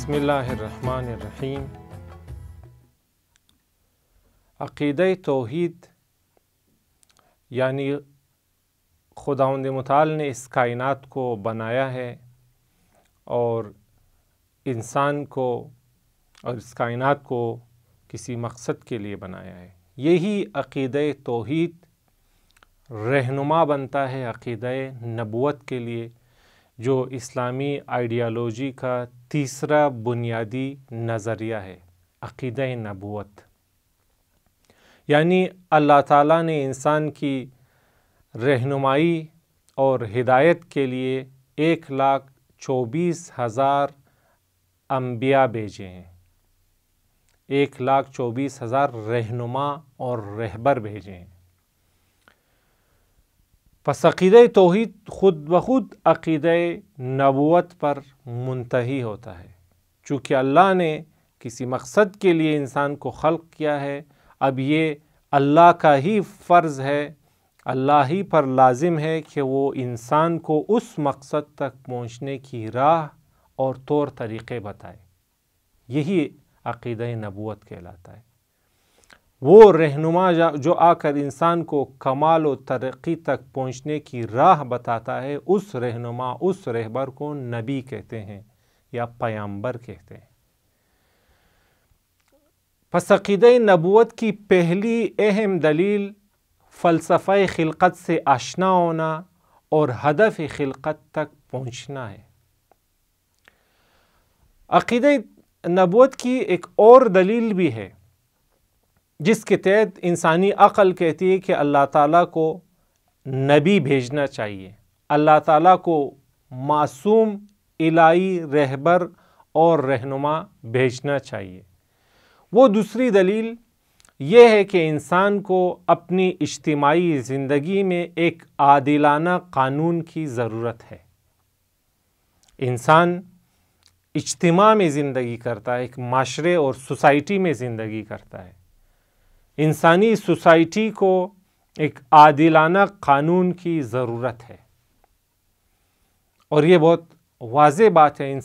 بسم اللہ الرحمن الرحیم۔ عقیدہ توحید یعنی خداوند متعال نے اس کائنات کو بنایا ہے اور انسان کو اور اس کائنات کو کسی مقصد کے لیے بنایا ہے۔ یہی عقیدہ توحید رہنما بنتا ہے عقیدہ نبوت کے لیے، جو اسلامی آئیڈیالوجی کا تیسرا بنیادی نظریہ ہے، عقیدہ نبوت۔ یعنی اللہ تعالیٰ نے انسان کی رہنمائی اور ہدایت کے لیے 1,24,000 انبیاء بھیجے ہیں، 1,24,000 رہنما اور رہبر بھیجے ہیں۔ پس عقیدہ توحید خود بخود عقیدہ نبوت پر منتہی ہوتا ہے۔ چونکہ اللہ نے کسی مقصد کے لیے انسان کو خلق کیا ہے، اب یہ اللہ کا ہی فرض ہے، اللہ ہی پر لازم ہے کہ وہ انسان کو اس مقصد تک پہنچنے کی راہ اور طور طریقے بتائے۔ یہی عقیدہ نبوت کہلاتا ہے۔ وہ رہنما جو آ کر انسان کو کمال و ترقی تک پہنچنے کی راہ بتاتا ہے، اس رہنما، اس رہبر کو نبی کہتے ہیں یا پیامبر کہتے ہیں۔ پس عقیدہ نبوت کی پہلی اہم دلیل فلسفہ خلقت سے آشنا ہونا اور ہدف خلقت تک پہنچنا ہے۔ عقیدہ نبوت کی ایک اور دلیل بھی ہے، جس کے تحت انسانی عقل کہتی ہے کہ اللہ تعالیٰ کو نبی بھیجنا چاہیے، اللہ تعالیٰ کو معصوم الہی رہبر اور رہنما بھیجنا چاہیے۔ وہ دوسری دلیل یہ ہے کہ انسان کو اپنی اجتماعی زندگی میں ایک عادلانہ قانون کی ضرورت ہے۔ انسان اجتماع میں زندگی کرتا ہے، ایک معاشرے اور سوسائٹی میں زندگی کرتا ہے۔ انسانی سوسائٹی کو ایک عادلانہ قانون کی ضرورت ہے، اور یہ بہت واضح بات ہے۔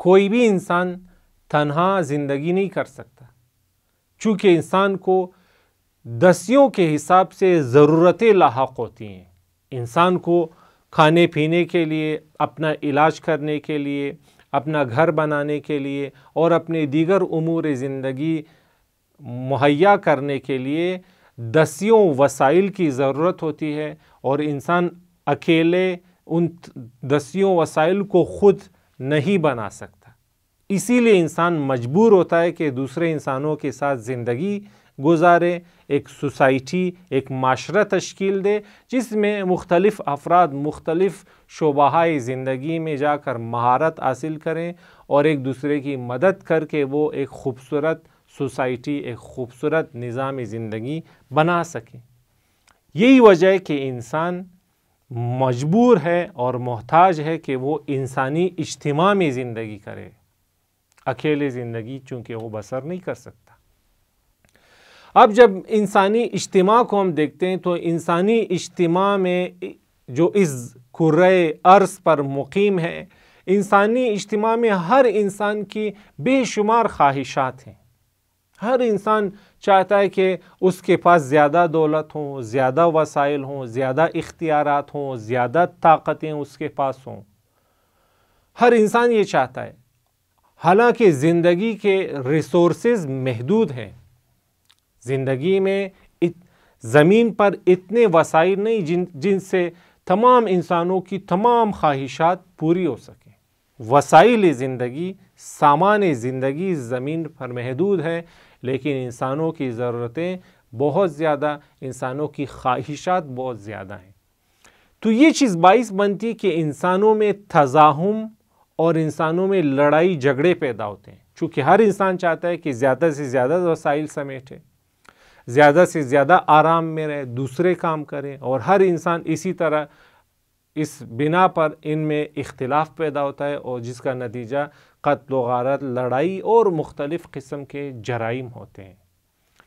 کوئی بھی انسان تنہا زندگی نہیں کر سکتا، چونکہ انسان کو دسیوں کے حساب سے ضرورتیں لاحق ہوتی ہیں۔ انسان کو کھانے پینے کے لیے، اپنا علاج کرنے کے لیے، اپنا گھر بنانے کے لیے اور اپنے دیگر امور زندگی مہیا کرنے کے لیے دسیوں وسائل کی ضرورت ہوتی ہے، اور انسان اکیلے ان دسیوں وسائل کو خود نہیں بنا سکتا۔ اسی لیے انسان مجبور ہوتا ہے کہ دوسرے انسانوں کے ساتھ زندگی گزارے، ایک سوسائٹی، ایک معاشرہ تشکیل دے، جس میں مختلف افراد مختلف شعبۂ زندگی میں جا کر مہارت حاصل کریں اور ایک دوسرے کی مدد کر کے وہ ایک خوبصورت سوسائٹی، ایک خوبصورت نظام زندگی بنا سکیں۔ یہی وجہ ہے کہ انسان مجبور ہے اور محتاج ہے کہ وہ انسانی اجتماع میں زندگی کرے، اکیلے زندگی چونکہ وہ بسر نہیں کر سکتا۔ اب جب انسانی اجتماع کو ہم دیکھتے ہیں تو انسانی اجتماع میں جو اس کرۂ ارض پر مقیم ہے، انسانی اجتماع میں ہر انسان کی بے شمار خواہشات ہیں۔ ہر انسان چاہتا ہے کہ اس کے پاس زیادہ دولت ہوں، زیادہ وسائل ہوں، زیادہ اختیارات ہوں، زیادہ طاقتیں اس کے پاس ہوں۔ ہر انسان یہ چاہتا ہے، حالانکہ زندگی کے ریسورسز محدود ہیں۔ زندگی میں زمین پر اتنے وسائل نہیں جن سے تمام انسانوں کی تمام خواہشات پوری ہو سکیں۔ وسائل زندگی، سامان زندگی زمین پر محدود ہے، لیکن انسانوں کی ضرورتیں بہت زیادہ، انسانوں کی خواہشات بہت زیادہ ہیں۔ تو یہ چیز باعث بنتی کہ انسانوں میں تزاحم اور انسانوں میں لڑائی جھگڑے پیدا ہوتے ہیں، چونکہ ہر انسان چاہتا ہے کہ زیادہ سے زیادہ وسائل سمیٹے، زیادہ سے زیادہ آرام میں رہے، دوسرے کام کریں، اور ہر انسان اسی طرح اس بنا پر ان میں اختلاف پیدا ہوتا ہے، اور جس کا نتیجہ قتل و غارت، لڑائی اور مختلف قسم کے جرائم ہوتے ہیں۔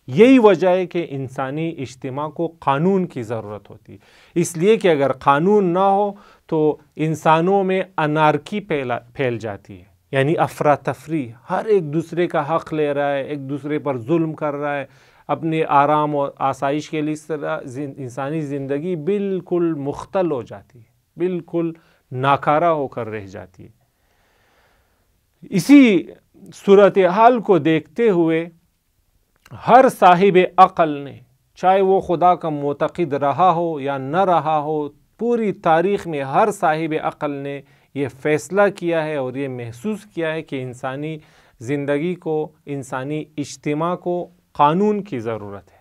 یہی وجہ ہے کہ انسانی اجتماع کو قانون کی ضرورت ہوتی ہے، اس لیے کہ اگر قانون نہ ہو تو انسانوں میں انارکی پھیل جاتی ہے، یعنی افراتفری، ہر ایک دوسرے کا حق لے رہا ہے، ایک دوسرے پر ظلم کر رہا ہے اپنے آرام اور آسائش کے لیے. اس طرح انسانی زندگی بالکل مختل ہو جاتی ہے، بالکل ناکارہ ہو کر رہ جاتی ہے. اسی صورتحال کو دیکھتے ہوئے ہر صاحب عقل نے، چاہے وہ خدا کا معتقد رہا ہو یا نہ رہا ہو، پوری تاریخ میں ہر صاحب عقل نے یہ فیصلہ کیا ہے اور یہ محسوس کیا ہے کہ انسانی زندگی کو، انسانی اجتماع کو قانون کی ضرورت ہے.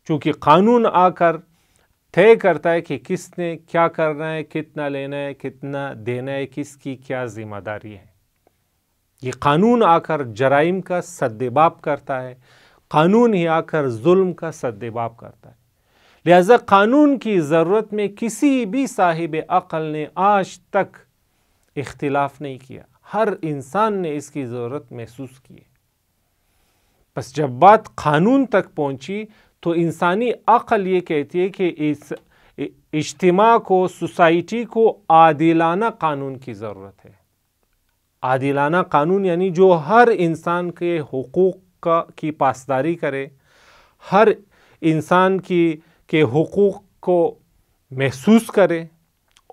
چونکہ قانون آ کر طے کرتا ہے کہ کس نے کیا کرنا ہے، کتنا لینا ہے، کتنا دینا ہے، کس کی کیا ذمہ داری ہے. یہ قانون آ کر جرائم کا سدباب کرتا ہے، قانون ہی آ کر ظلم کا سدباب کرتا ہے. لہذا قانون کی ضرورت میں کسی بھی صاحب عقل نے آج تک اختلاف نہیں کیا. ہر انسان نے اس کی ضرورت محسوس کی. بس جب بات قانون تک پہنچی تو انسانی عقل یہ کہتی ہے کہ اس اجتماع کو، سوسائٹی کو عادلانہ قانون کی ضرورت ہے. عادلانہ قانون یعنی جو ہر انسان کے حقوق کی پاسداری کرے، ہر انسان کے حقوق کو محسوس کرے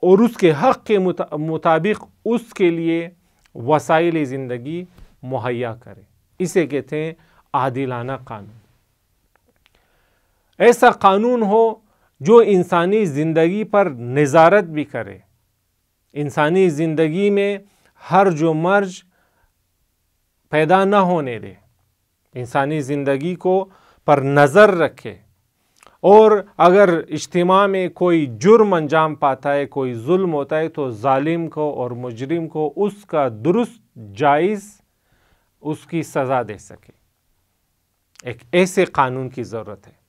اور اس کے حق کے مطابق اس کے لیے وسائل زندگی مہیا کرے. اسے کہتے ہیں عادلانہ قانون. ایسا قانون ہو جو انسانی زندگی پر نظارت بھی کرے، انسانی زندگی میں ہرج و مرج پیدا نہ ہونے دے، انسانی زندگی کو پر نظر رکھے، اور اگر اجتماع میں کوئی جرم انجام پاتا ہے، کوئی ظلم ہوتا ہے تو ظالم کو اور مجرم کو اس کا درست جائز اس کی سزا دے سکے. ایک ایسے قانون کی ضرورت ہے.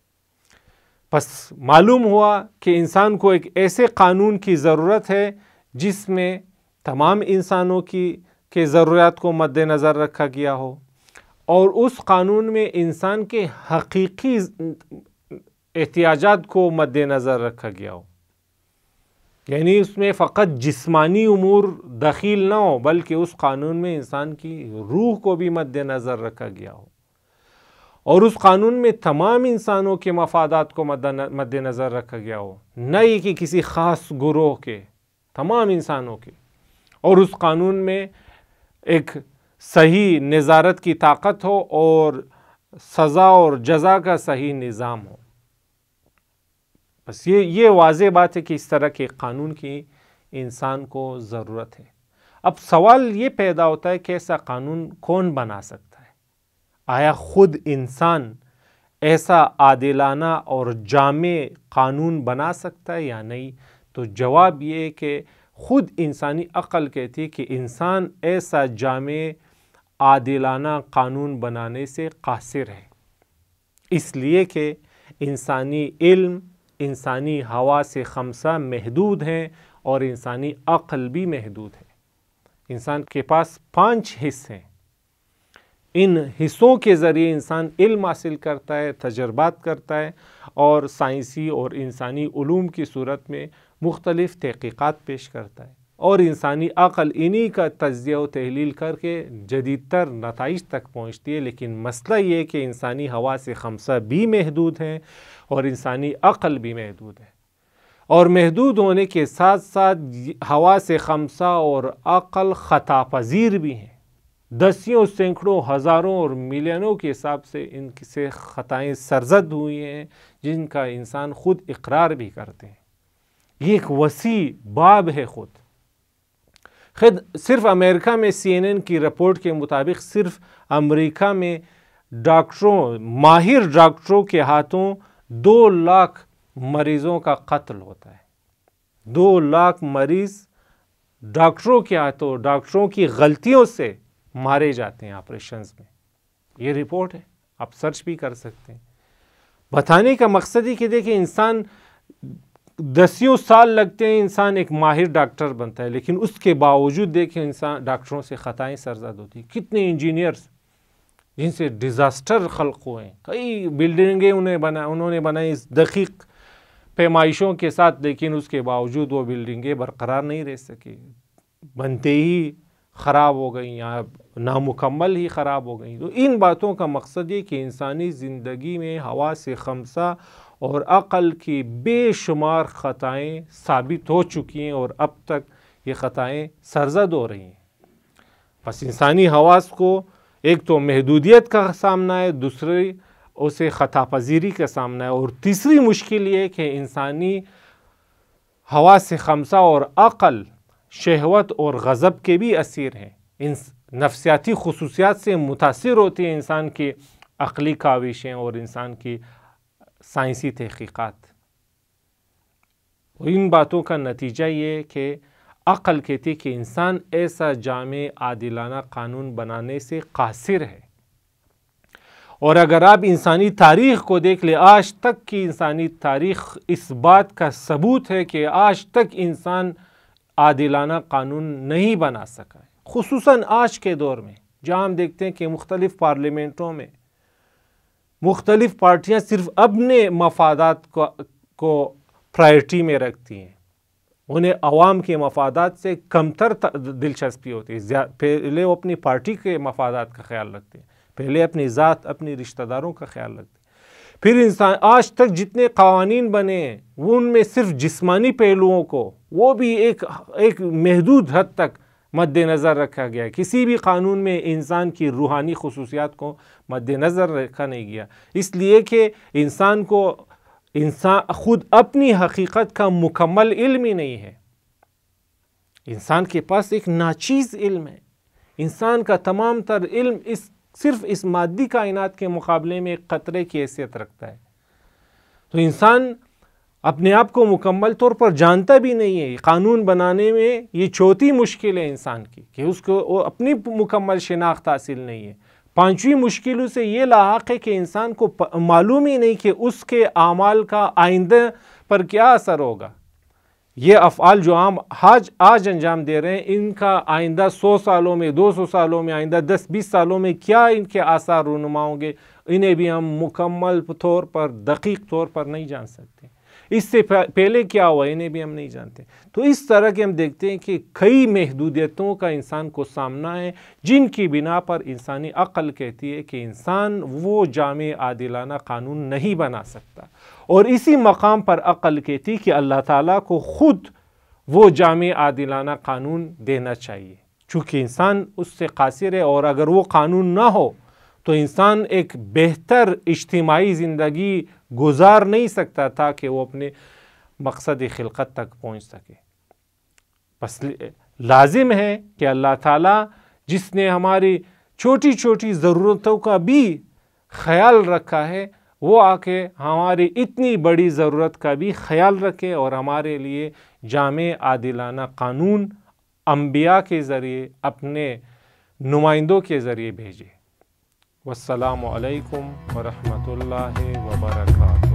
پس معلوم ہوا کہ انسان کو ایک ایسے قانون کی ضرورت ہے جس میں تمام انسانوں کے ضروریات کو مد نظر رکھا گیا ہو، اور اس قانون میں انسان کے حقیقی احتیاجات کو مد نظر رکھا گیا ہو. یعنی اس میں فقط جسمانی امور دخیل نہ ہو، بلکہ اس قانون میں انسان کی روح کو بھی مد نظر رکھا گیا ہو، اور اس قانون میں تمام انسانوں کے مفادات کو مد نظر رکھا گیا ہو، نہ ہی کہ کسی خاص گروہ کے، تمام انسانوں کے. اور اس قانون میں ایک صحیح نظارت کی طاقت ہو اور سزا اور جزا کا صحیح نظام ہو. بس یہ واضح بات ہے کہ اس طرح کے قانون کی انسان کو ضرورت ہے. اب سوال یہ پیدا ہوتا ہے کہ ایسا قانون کون بنا سکتا ہے؟ آیا خود انسان ایسا عادلانہ اور جامع قانون بنا سکتا ہے یا نہیں؟ تو جواب یہ ہے کہ خود انسانی عقل کہتی ہے کہ انسان ایسا جامع عادلانہ قانون بنانے سے قاصر ہے، اس لیے کہ انسانی علم، انسانی حواس خمسہ محدود ہیں اور انسانی عقل بھی محدود ہے. انسان کے پاس 5 حص ہیں. ان حصوں کے ذریعے انسان علم حاصل کرتا ہے، تجربات کرتا ہے، اور سائنسی اور انسانی علوم کی صورت میں مختلف تحقیقات پیش کرتا ہے، اور انسانی عقل انہی کا تجزیہ و تحلیل کر کے جدید تر نتائج تک پہنچتی ہے. لیکن مسئلہ یہ ہے کہ انسانی حواس خمسہ بھی محدود ہیں اور انسانی عقل بھی محدود ہے، اور محدود ہونے کے ساتھ ساتھ حواس خمسہ اور عقل خطا پذیر بھی ہیں. دسیوں، سینکڑوں، ہزاروں اور ملینوں کے حساب سے ان سے خطائیں سرزد ہوئی ہیں جن کا انسان خود اقرار بھی کرتے ہیں. یہ ایک وسیع باب ہے. خود صرف امریکہ میں CNN کی رپورٹ کے مطابق صرف امریکہ میں ڈاکٹروں، ماہر ڈاکٹروں کے ہاتھوں 2 لاکھ مریضوں کا قتل ہوتا ہے. 2 لاکھ مریض ڈاکٹروں کے ہاتھوں، ڈاکٹروں کی غلطیوں سے مارے جاتے ہیں آپریشنز میں. یہ رپورٹ ہے، آپ سرچ بھی کر سکتے ہیں. بتانے کا مقصد ہی کہ دیکھیں انسان دسیوں سال لگتے ہیں، انسان ایک ماہر ڈاکٹر بنتا ہے، لیکن اس کے باوجود دیکھیں انسان ڈاکٹروں سے خطائیں سرزد ہوتی ہیں. کتنے انجینئرز جن سے ڈیزاسٹر خلق ہوئے ہیں، کئی بلڈنگیں انہوں نے بنائی دقیق پیمائشوں کے ساتھ، لیکن اس کے باوجود وہ بلڈنگیں برقرار نہیں رہ سکی. بنتے ہی خراب ہو گئیں یا نامکمل ہی خراب ہو گئیں. تو ان باتوں کا مقصد یہ کہ انسانی زندگی میں حواس خمسہ اور عقل کی بے شمار خطائیں ثابت ہو چکی ہیں اور اب تک یہ خطائیں سرزد ہو رہی ہیں. بس انسانی حواس کو ایک تو محدودیت کا سامنا ہے، دوسری اسے خطا پذیری کا سامنا ہے، اور تیسری مشکل یہ کہ انسانی حواس خمسہ اور عقل شہوت اور غضب کے بھی اسیر ہیں. ان نفسیاتی خصوصیات سے متاثر ہوتی ہیں انسان کی عقلی کاوشیں اور انسان کی سائنسی تحقیقات. ان باتوں کا نتیجہ یہ کہ عقل کہتی کہ انسان ایسا جامع عادلانہ قانون بنانے سے قاصر ہے. اور اگر آپ انسانی تاریخ کو دیکھ لیں، آج تک کی انسانی تاریخ اس بات کا ثبوت ہے کہ آج تک انسان عادلانہ قانون نہیں بنا سکا ہے. خصوصاً آج کے دور میں جہاں ہم دیکھتے ہیں کہ مختلف پارلیمنٹوں میں مختلف پارٹیاں صرف اپنے مفادات کو پرائرٹی میں رکھتی ہیں. انہیں عوام کے مفادات سے کمتر دلچسپی ہوتی ہے. پہلے وہ اپنی پارٹی کے مفادات کا خیال رکھتے ہیں، پہلے اپنی ذات اپنی رشتہ داروں کا خیال رکھتے ہیں. پھر انسان آج تک جتنے قوانین بنے ہیں وہ ان میں صرف جسمانی پہلوؤں کو وہ بھی ایک محدود حد تک مد نظر رکھا گیا ہے. کسی بھی قانون میں انسان کی روحانی خصوصیات کو مد نظر رکھا نہیں گیا، اس لیے کہ انسان خود اپنی حقیقت کا مکمل علم ہی نہیں ہے. انسان کے پاس ایک ناچیز علم ہے. انسان کا تمام تر علم صرف اس مادی کائنات کے مقابلے میں ایک قطرے کی حیثیت رکھتا ہے. تو انسان اپنے آپ کو مکمل طور پر جانتا بھی نہیں ہے. قانون بنانے میں یہ چوتھی مشکل ہے انسان کی کہ اس کو اپنی مکمل شناخت حاصل نہیں ہے. پانچویں مشکلوں سے یہ لاحق ہے کہ انسان کو معلوم ہی نہیں کہ اس کے اعمال کا آئندہ پر کیا اثر ہوگا. یہ افعال جو آج انجام دے رہے ہیں، ان کا آئندہ 100 سالوں میں 200 سالوں میں آئندہ 10-20 سالوں میں کیا ان کے آثار رونما ہوں گے، انہیں بھی ہم مکمل طور پر دقیق طور پر نہیں جان سکتے. اس سے پہلے کیا ہوا انہیں بھی ہم نہیں جانتے. تو اس طرح کے ہم دیکھتے ہیں کہ کئی محدودیتوں کا انسان کو سامنا ہے، جن کی بنا پر انسانی عقل کہتی ہے کہ انسان وہ جامع عادلانہ قانون نہیں بنا سکتا. اور اسی مقام پر عقل کہتی کہ اللہ تعالیٰ کو خود وہ جامع عادلانہ قانون دینا چاہیے، چونکہ انسان اس سے قاصر ہے. اور اگر وہ قانون نہ ہو تو انسان ایک بہتر اجتماعی زندگی گزار نہیں سکتا تاکہ وہ اپنے مقصد خلقت تک پہنچ سکے. بس لازم ہے کہ اللہ تعالیٰ جس نے ہماری چھوٹی چھوٹی ضرورتوں کا بھی خیال رکھا ہے، وہ آ کے ہماری اتنی بڑی ضرورت کا بھی خیال رکھے اور ہمارے لیے جامع عادلانہ قانون انبیاء کے ذریعے اپنے نمائندوں کے ذریعے بھیجے. والسلام علیکم ورحمۃ اللہ وبرکاتہ.